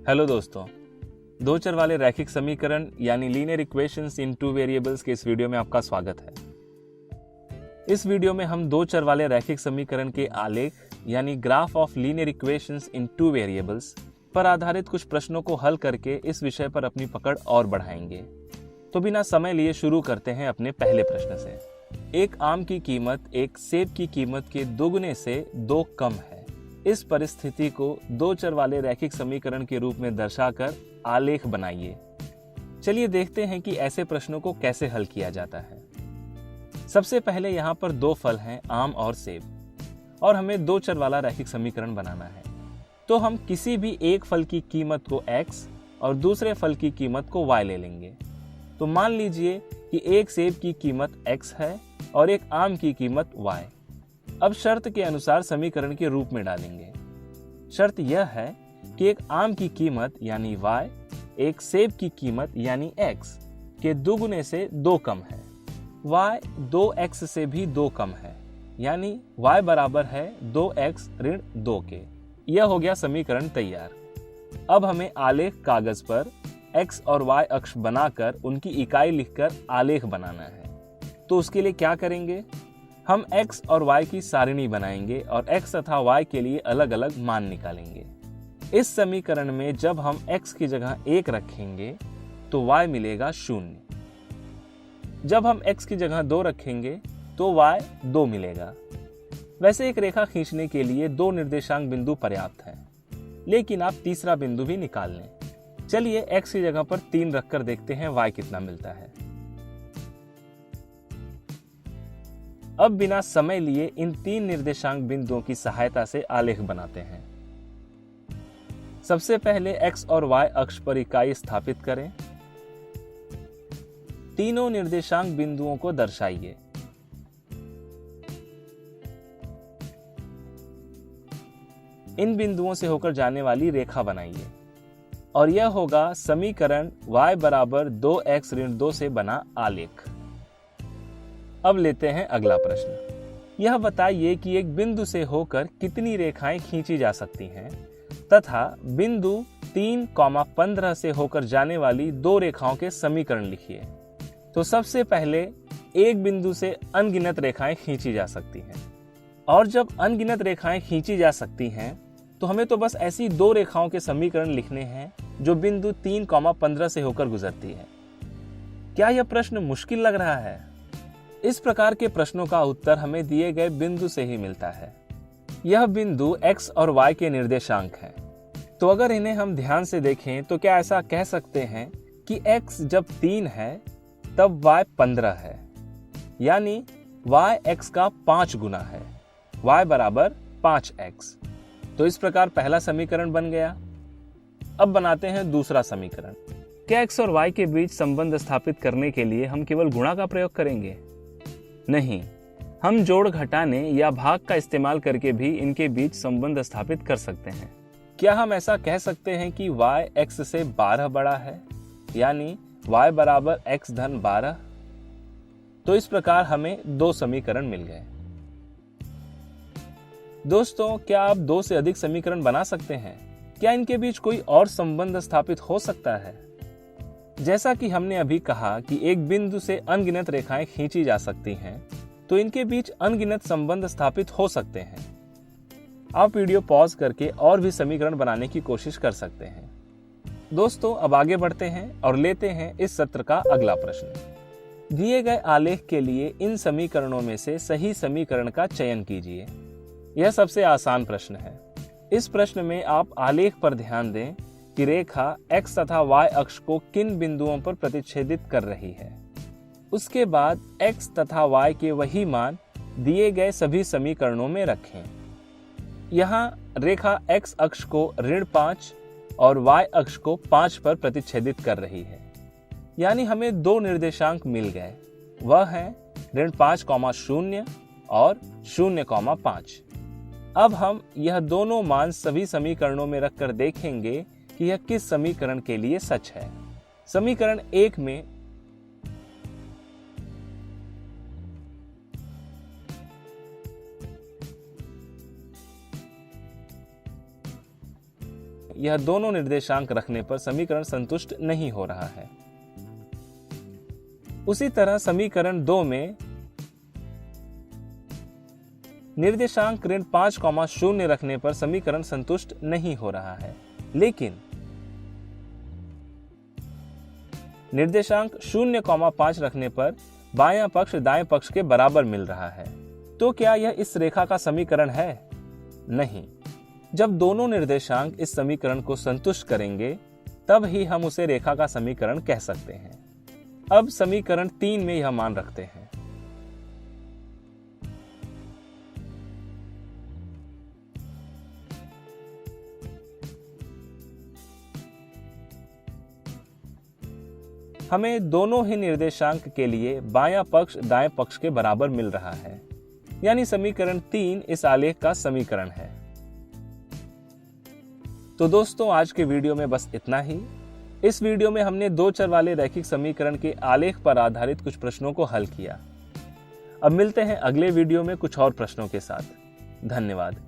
Hello दोस्तों, दो चर वाले रैखिक समीकरण यानी लीनियर इक्वेशंस इन टू वेरिएबल्स के इस वीडियो में आपका स्वागत है। इस वीडियो में हम दो चर वाले रैखिक समीकरण के आलेख यानी graph of linear equations in two variables पर आधारित कुछ प्रश्नों को हल करके इस विषय पर अपनी पकड़ और बढ़ाएंगे। तो बिना समय लिए शुरू करते हैं अपने पहले प्रश्न से। एक आम की कीमत एक सेब की कीमत के दोगुने से 2 कम है। इस परिस्थिति को दो चर वाले रैखिक समीकरण के रूप में दर्शाकर आलेख बनाइए। चलिए देखते हैं कि ऐसे प्रश्नों को कैसे हल किया जाता है। सबसे पहले यहाँ पर 2 फल हैं, आम और सेब, और हमें दो चर वाला रैखिक समीकरण बनाना है। तो हम किसी भी एक फल की कीमत को x और दूसरे फल की कीमत को y ले लेंगे। तो मान लीजिए कि एक सेब की कीमत x है और एक आम की कीमत y। अब शर्त के अनुसार समीकरण के रूप में डालेंगे। शर्त यह है कि एक आम की कीमत यानी y एक सेब की कीमत यानी x के दुगुने से 2 कम है। y 2x से भी 2 कम है, यानी y बराबर है 2x ऋण 2 के। यह हो गया समीकरण तैयार। अब हमें आलेख कागज पर x और y अक्ष बनाकर उनकी इकाई लिखकर आलेख बनाना है। तो उसके लिए क्या करेंगे? हम x और y की सारिणी बनाएंगे और x तथा y के लिए अलग अलग मान निकालेंगे। इस समीकरण में जब हम x की जगह 1 रखेंगे तो y मिलेगा 0। जब हम x की जगह 2 रखेंगे तो y 2 मिलेगा। वैसे एक रेखा खींचने के लिए 2 निर्देशांक बिंदु पर्याप्त हैं, लेकिन आप तीसरा बिंदु भी निकाल लें। चलिए x की जगह पर 3 रखकर देखते हैं y कितना मिलता है। अब बिना समय लिए इन 3 निर्देशांक बिंदुओं की सहायता से आलेख बनाते हैं। सबसे पहले x और y अक्ष पर इकाई स्थापित करें। तीनों निर्देशांक बिंदुओं को दर्शाइए। इन बिंदुओं से होकर जाने वाली रेखा बनाइए और यह होगा समीकरण y बराबर 2x ऋण 2 से बना आलेख। अब लेते हैं अगला प्रश्न। यह बताइए कि एक बिंदु से होकर कितनी रेखाएं खींची जा सकती हैं तथा बिंदु 3,15 से होकर जाने वाली 2 रेखाओं के समीकरण लिखिए। तो सबसे पहले एक बिंदु से अनगिनत रेखाएं खींची जा सकती हैं, और जब अनगिनत रेखाएं खींची जा सकती हैं तो हमें तो बस ऐसी 2 रेखाओं के समीकरण लिखने हैं जो बिंदु 3,15 से होकर गुजरती है। क्या यह प्रश्न मुश्किल लग रहा है? इस प्रकार के प्रश्नों का उत्तर हमें दिए गए बिंदु से ही मिलता है। यह बिंदु x और y के निर्देशांक हैं। तो अगर इन्हें हम ध्यान से देखें तो क्या ऐसा कह सकते हैं कि x जब 3 है तब y 15 है, यानी y x का 5 गुना है, y बराबर 5x। तो इस प्रकार पहला समीकरण बन गया। अब बनाते हैं दूसरा समीकरण। क्या x और y के बीच संबंध स्थापित करने के लिए हम केवल गुणा का प्रयोग करेंगे? नहीं, हम जोड़ घटाने या भाग का इस्तेमाल करके भी इनके बीच संबंध स्थापित कर सकते हैं। क्या हम ऐसा कह सकते हैं कि y x से 12 बड़ा है, यानी y बराबर x धन 12? तो इस प्रकार हमें 2 समीकरण मिल गए। दोस्तों, क्या आप 2 से अधिक समीकरण बना सकते हैं? क्या इनके बीच कोई और संबंध स्थापित हो सकता है? जैसा कि हमने अभी कहा कि एक बिंदु से अनगिनत रेखाएं खींची जा सकती हैं, तो इनके बीच अनगिनत संबंध स्थापित हो सकते हैं। आप वीडियो पॉज करके और भी समीकरण बनाने की कोशिश कर सकते हैं। दोस्तों, अब आगे बढ़ते हैं और लेते हैं इस सत्र का अगला प्रश्न। दिए गए आलेख के लिए इन समीकरणों में से सही समीकरण का चयन कीजिए। यह सबसे आसान प्रश्न है। इस प्रश्न में आप आलेख पर ध्यान दें कि रेखा x तथा y अक्ष को किन बिंदुओं पर प्रतिच्छेदित कर रही है। उसके बाद x तथा y के वही मान दिए गए सभी समीकरणों में रखें। यहाँ रेखा x अक्ष को ऋण 5 और y अक्ष को 5 पर प्रतिच्छेदित कर रही है, यानी हमें 2 निर्देशांक मिल गए। वह है ऋण 5,0 और 0,5। अब हम यह दोनों मान सभी समीकरणों में रखकर देखेंगे कि यह किस समीकरण के लिए सच है। समीकरण 1 में यह दोनों निर्देशांक रखने पर समीकरण संतुष्ट नहीं हो रहा है। उसी तरह समीकरण 2 में निर्देशांक ऋण 5,0 रखने पर समीकरण संतुष्ट नहीं हो रहा है, लेकिन निर्देशांक 0,5 रखने पर बायां पक्ष दाएं पक्ष के बराबर मिल रहा है। तो क्या यह इस रेखा का समीकरण है? नहीं। जब दोनों निर्देशांक इस समीकरण को संतुष्ट करेंगे तब ही हम उसे रेखा का समीकरण कह सकते हैं। अब समीकरण 3 में यह मान रखते हैं। हमें दोनों ही निर्देशांक के लिए बायां पक्ष दाएं पक्ष के बराबर मिल रहा है, यानी समीकरण 3 इस आलेख का समीकरण है। तो दोस्तों, आज के वीडियो में बस इतना ही। इस वीडियो में हमने 2 चर वाले रैखिक समीकरण के आलेख पर आधारित कुछ प्रश्नों को हल किया। अब मिलते हैं अगले वीडियो में कुछ और प्रश्नों के साथ। धन्यवाद।